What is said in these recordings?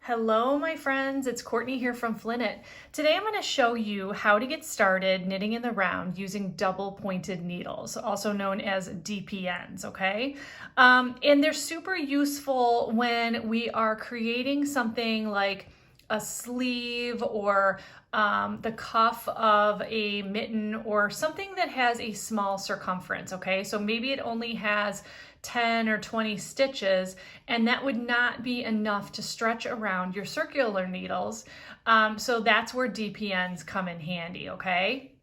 Hello, my friends. It's Courtney here from Flynnet. Today I'm going to show you how to get started knitting in the round using double pointed needles, also known as dpns, okay? And they're super useful when we are creating something like a sleeve or the cuff of a mitten or something that has a small circumference, okay? So maybe it only has 10 or 20 stitches, and that would not be enough to stretch around your circular needles. So that's where dpns come in handy, okay?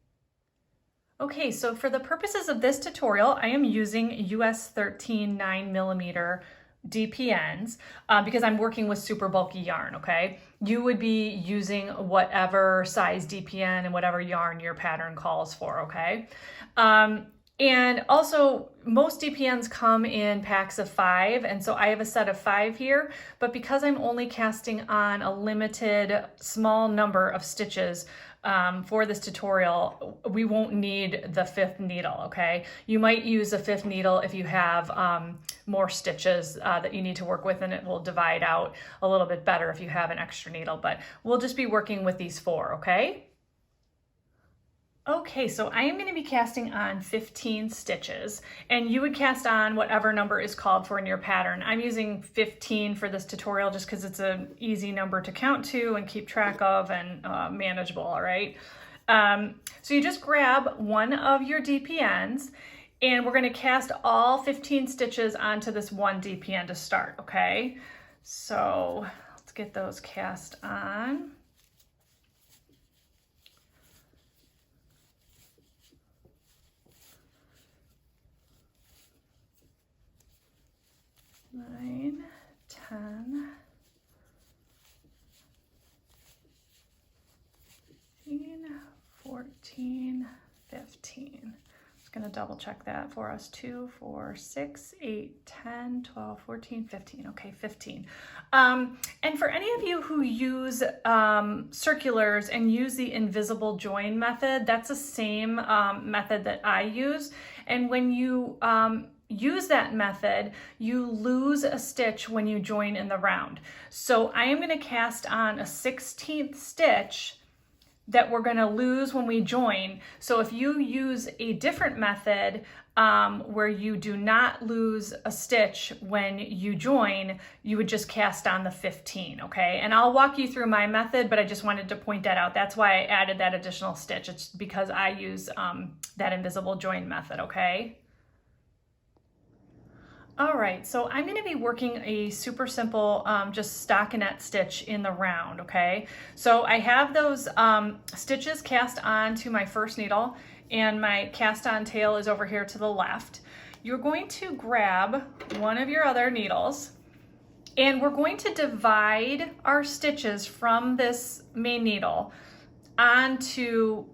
Okay, so for the purposes of this tutorial, I am using US 13 9mm dpns because I'm working with super bulky yarn, okay? You would be using whatever size dpn and whatever yarn your pattern calls for, okay? And also, most dpns come in packs of 5, and so I have a set of 5 here, but because I'm only casting on a limited small number of stitches for this tutorial, we won't need the 5th needle, okay? You might use a 5th needle if you have more stitches that you need to work with, and it will divide out a little bit better if you have an extra needle, but we'll just be working with these 4, okay? Okay, so I am going to be casting on 15 stitches, and you would cast on whatever number is called for in your pattern. I'm using 15 for this tutorial just because it's an easy number to count to and keep track of and manageable, all right? So you just grab one of your dpns, and we're going to cast all 15 stitches onto this one dpn to start, okay? So let's get those cast on. Nine, 10, 13, 14, 15. Just going to double check that for us. 2, 4, 6, 8, 10, 12, 14, 15. Okay, 15. And for any of you who use circulars and use the invisible join method, that's the same method that I use. And when you use that method, you lose a stitch when you join in the round. So I am going to cast on a 16th stitch that we're going to lose when we join. So if you use a different method where you do not lose a stitch when you join, you would just cast on the 15, okay? And I'll walk you through my method, but I just wanted to point that out. That's why I added that additional stitch. It's because I use that invisible join method, okay? All right, so I'm going to be working a super simple just stockinette stitch in the round, okay? So I have those stitches cast on to my first needle, and my cast on tail is over here to the left. You're going to grab one of your other needles, and we're going to divide our stitches from this main needle onto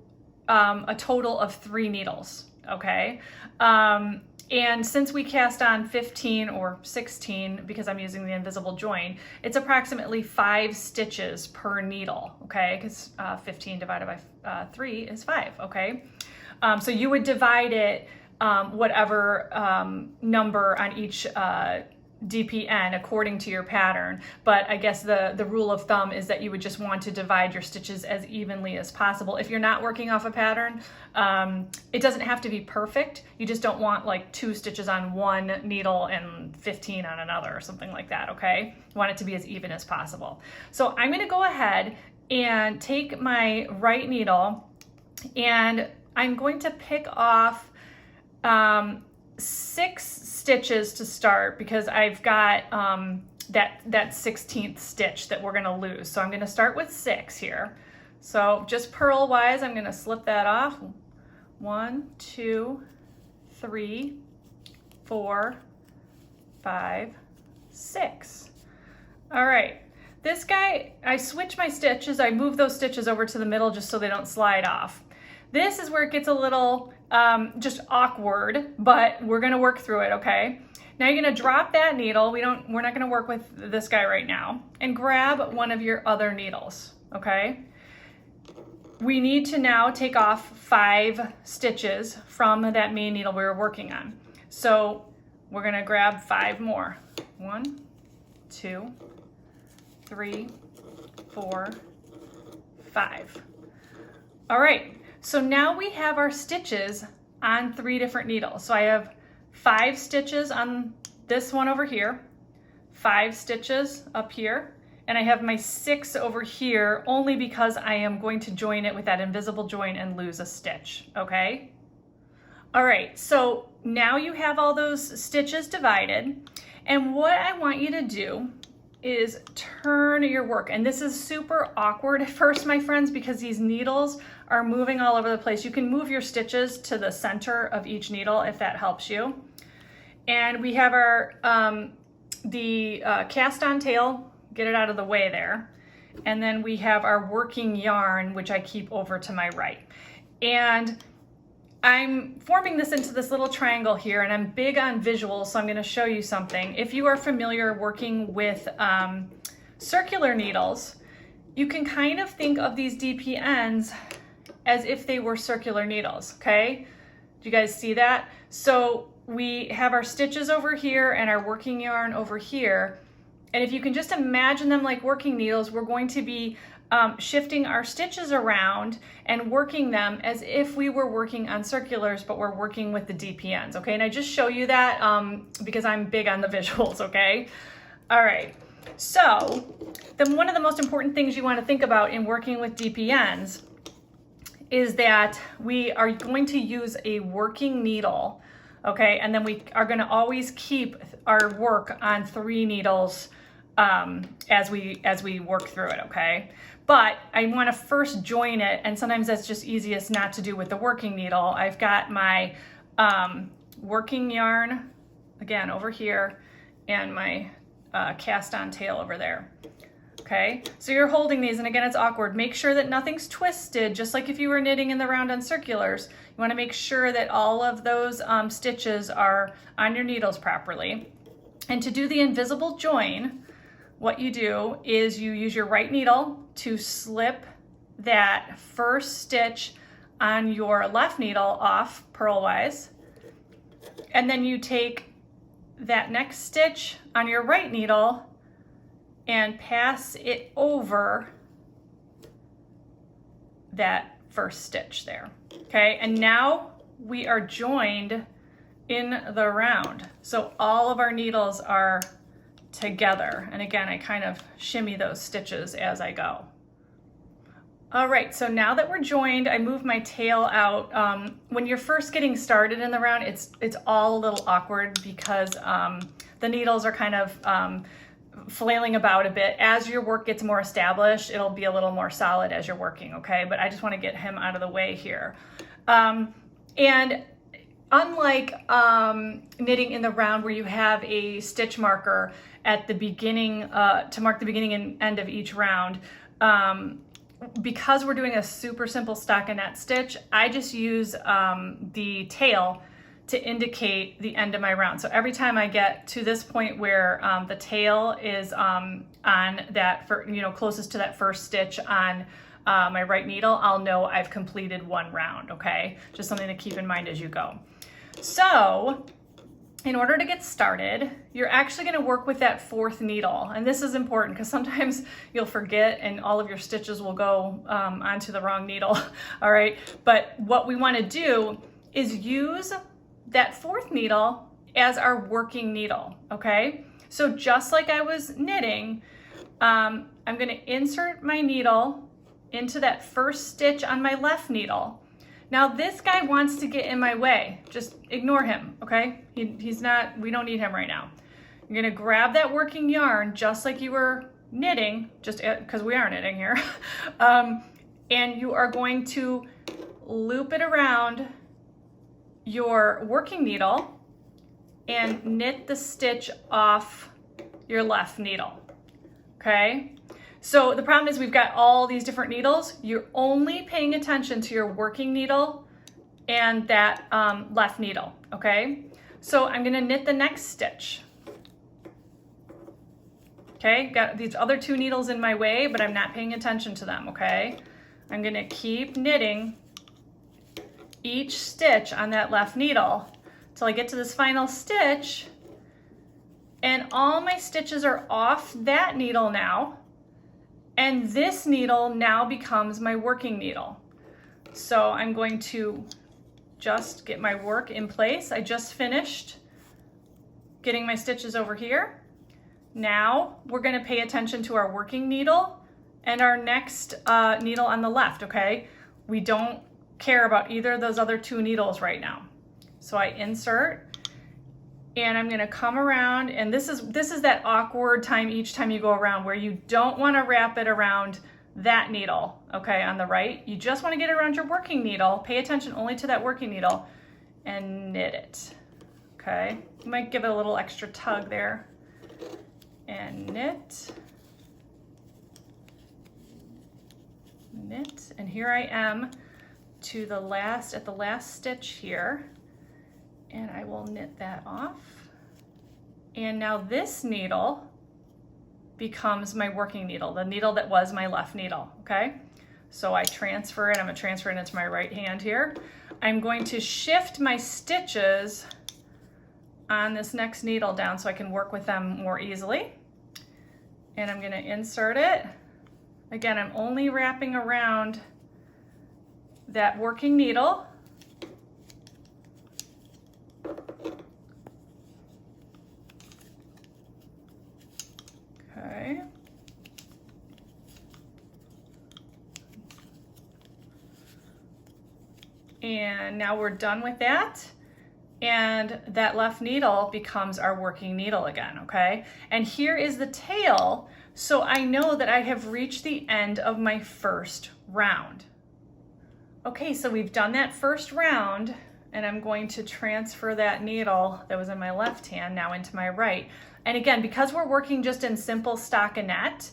a total of 3 needles, okay? And since we cast on 15 or 16, because I'm using the invisible join, it's approximately 5 stitches per needle, okay? Because 15 divided by 3 is 5, okay? So you would divide it whatever number on each dpn according to your pattern, but I guess the rule of thumb is that you would just want to divide your stitches as evenly as possible. If you're not working off a pattern, it doesn't have to be perfect. You just don't want like 2 stitches on one needle and 15 on another or something like that, okay? You want it to be as even as possible. So I'm going to go ahead and take my right needle, and I'm going to pick off 6 stitches to start because I've got that 16th stitch that we're going to lose. So I'm going to start with 6 here. So just purl wise, I'm going to slip that off. 1, 2, 3, 4, 5, 6. All right. This guy, I switch my stitches. I move those stitches over to the middle just so they don't slide off. This is where it gets a little just awkward, but we're gonna work through it, okay? Now you're gonna drop that needle. We're not gonna work with this guy right now, and grab one of your other needles, okay? We need to now take off 5 stitches from that main needle we were working on. So we're gonna grab 5 more. 1, 2, 3, 4, 5. All right, so now we have our stitches on 3 different needles. So I have 5 stitches on this one over here, 5 stitches up here, and I have my 6 over here only because I am going to join it with that invisible join and lose a stitch, okay? All right, so now you have all those stitches divided, and what I want you to do is turn your work. And this is super awkward at first, my friends, because these needles are moving all over the place. You can move your stitches to the center of each needle if that helps you. And we have our cast on tail, get it out of the way there. And then we have our working yarn, which I keep over to my right. And I'm forming this into this little triangle here, and I'm big on visuals, so I'm going to show you something. If you are familiar working with circular needles, you can kind of think of these DPNs as if they were circular needles, okay? Do you guys see that? So we have our stitches over here and our working yarn over here, and if you can just imagine them like working needles, we're going to be shifting our stitches around and working them as if we were working on circulars, but we're working with the DPNs, okay? And I just show you that because I'm big on the visuals, okay? All right, so one of the most important things you want to think about in working with DPNs is that we are going to use a working needle, okay? And then we are going to always keep our work on 3 needles as we work through it, okay? But I want to first join it, and sometimes that's just easiest not to do with the working needle. I've got my working yarn, again, over here, and my cast on tail over there, okay? So you're holding these, and again, it's awkward. Make sure that nothing's twisted, just like if you were knitting in the round on circulars. You want to make sure that all of those stitches are on your needles properly. And to do the invisible join, what you do is you use your right needle to slip that first stitch on your left needle off purlwise, and then you take that next stitch on your right needle and pass it over that first stitch there, okay? And now we are joined in the round. So all of our needles are together. And again, I kind of shimmy those stitches as I go. All right, so now that we're joined, I move my tail out. When you're first getting started in the round, it's all a little awkward because the needles are kind of flailing about a bit. As your work gets more established, it'll be a little more solid as you're working, okay? But I just want to get him out of the way here. And unlike knitting in the round where you have a stitch marker at the beginning to mark the beginning and end of each round, because we're doing a super simple stockinette stitch, I just use the tail to indicate the end of my round. So every time I get to this point where the tail is on that, closest to that first stitch on my right needle, I'll know I've completed 1 round, okay? Just something to keep in mind as you go. So in order to get started, you're actually going to work with that 4th needle. And this is important because sometimes you'll forget and all of your stitches will go onto the wrong needle. All right. But what we want to do is use that 4th needle as our working needle. Okay. So just like I was knitting, I'm going to insert my needle into that first stitch on my left needle. Now this guy wants to get in my way. Just ignore him, okay? He's not, we don't need him right now. You're gonna grab that working yarn just like you were knitting, just because we are knitting here. And you are going to loop it around your working needle and knit the stitch off your left needle, okay? So the problem is we've got all these different needles. You're only paying attention to your working needle and that left needle, okay? So I'm gonna knit the next stitch. Okay, got these other 2 needles in my way, but I'm not paying attention to them, okay? I'm gonna keep knitting each stitch on that left needle till I get to this final stitch, and all my stitches are off that needle now. And this needle now becomes my working needle. So I'm going to just get my work in place. I just finished getting my stitches over here. Now we're going to pay attention to our working needle and our next needle on the left, okay? We don't care about either of those other two needles right now. So I insert, and I'm gonna come around, and this is that awkward time each time you go around where you don't wanna wrap it around that needle, okay, on the right. You just wanna get it around your working needle. Pay attention only to that working needle and knit it, okay? You might give it a little extra tug there. And knit, knit, and here I am to the last, at the last stitch here, and I will knit that off. And now this needle becomes my working needle, the needle that was my left needle, okay? So I transfer it, I'm gonna transfer it into my right hand here. I'm going to shift my stitches on this next needle down so I can work with them more easily. And I'm gonna insert it. Again, I'm only wrapping around that working needle. Okay. And now we're done with that. And that left needle becomes our working needle again, okay? And here is the tail, so I know that I have reached the end of my first round. Okay, so we've done that first round, and I'm going to transfer that needle that was in my left hand now into my right. And again, because we're working just in simple stockinette,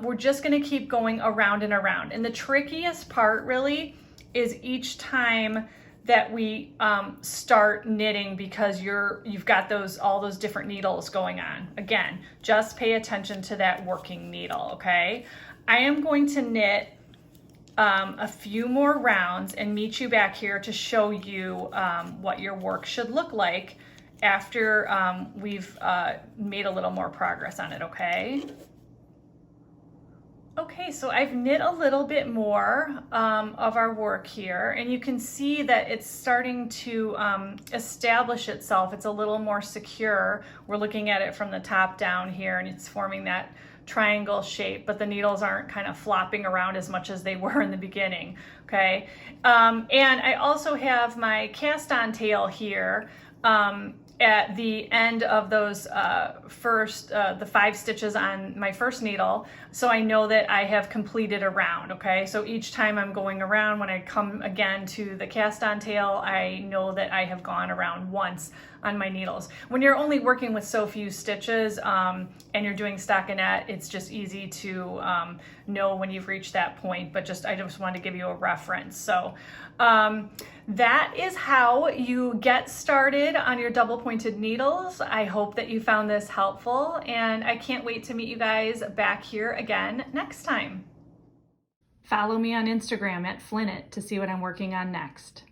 we're just gonna keep going around and around. And the trickiest part really is each time that we start knitting, because you've got all those different needles going on. Again, just pay attention to that working needle, okay? I am going to knit a few more rounds and meet you back here to show you what your work should look like after we've made a little more progress on it, okay? Okay, so I've knit a little bit more of our work here, and you can see that it's starting to establish itself. It's a little more secure. We're looking at it from the top down here, and it's forming that triangle shape, but the needles aren't kind of flopping around as much as they were in the beginning, okay? And I also have my cast on tail here at the end of those the 5 stitches on my first needle, so I know that I have completed a round, okay? So each time I'm going around, when I come again to the cast on tail, I know that I have gone around once on my needles. When you're only working with so few stitches and you're doing stockinette, it's just easy to know when you've reached that point, but I just wanted to give you a reference. So that is how you get started on your double pointed needles. I hope that you found this helpful, and I can't wait to meet you guys back here again next time. Follow me on Instagram at Stockinette to see what I'm working on next.